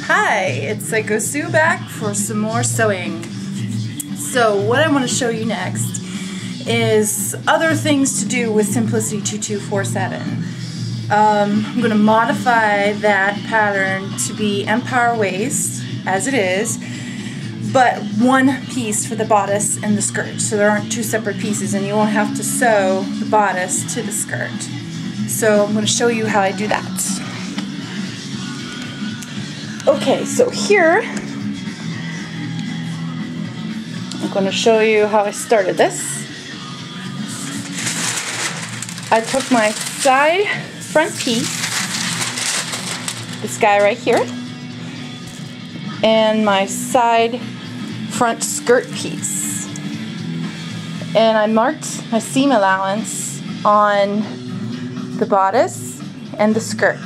Hi, it's Psycho Sue back for some more sewing. So what I want to show you next is other things to do with Simplicity 2247. I'm going to modify that pattern to be empire waist as it is, but one piece for the bodice and the skirt, so there aren't two separate pieces and you won't have to sew the bodice to the skirt. So I'm going to show you how I do that. Okay, so here I'm going to show you how I started this. I took my side front piece, this guy right here, and my side front skirt piece, and I marked my seam allowance on the bodice and the skirt.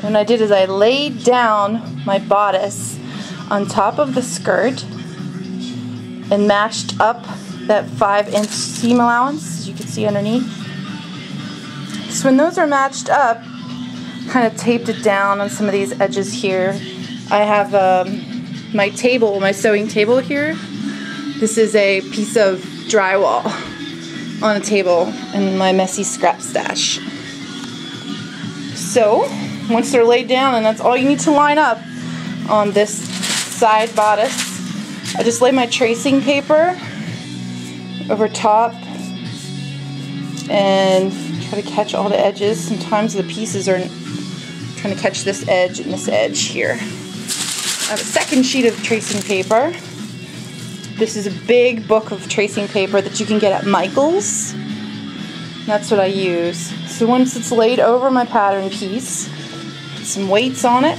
What I did is I laid down my bodice on top of the skirt and matched up that 5-inch seam allowance, as you can see underneath. So when those are matched up, kind of taped it down on some of these edges here. I have my table, my sewing table here. This is a piece of drywall on a table in my messy scrap stash. So once they're laid down, and that's all you need to line up on this side bodice, I just lay my tracing paper over top and try to catch all the edges. Sometimes the pieces are trying to catch this edge and this edge here. I have a second sheet of tracing paper. This is a big book of tracing paper that you can get at Michael's. That's what I use. So once it's laid over my pattern piece, put some weights on it,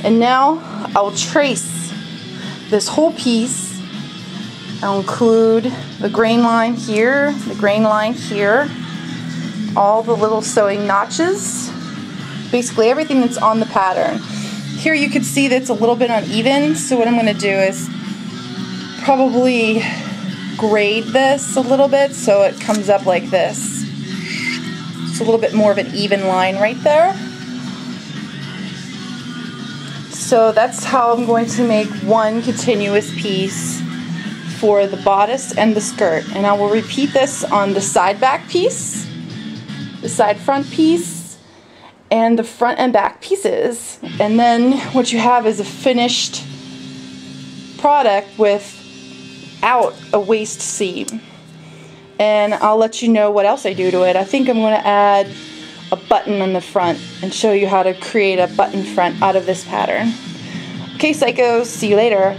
and now I'll trace this whole piece. I'll include the grain line here, the grain line here, all the little sewing notches, basically everything that's on the pattern. Here you can see that's a little bit uneven, so what I'm going to do is probably grade this a little bit so it comes up like this. It's a little bit more of an even line right there. So that's how I'm going to make one continuous piece for the bodice and the skirt. And I will repeat this on the side back piece, the side front piece, and the front and back pieces. And then what you have is a finished product without a waist seam. And I'll let you know what else I do to it. I think I'm going to add a button on the front and show you how to create a button front out of this pattern. Okay, psychos, see you later.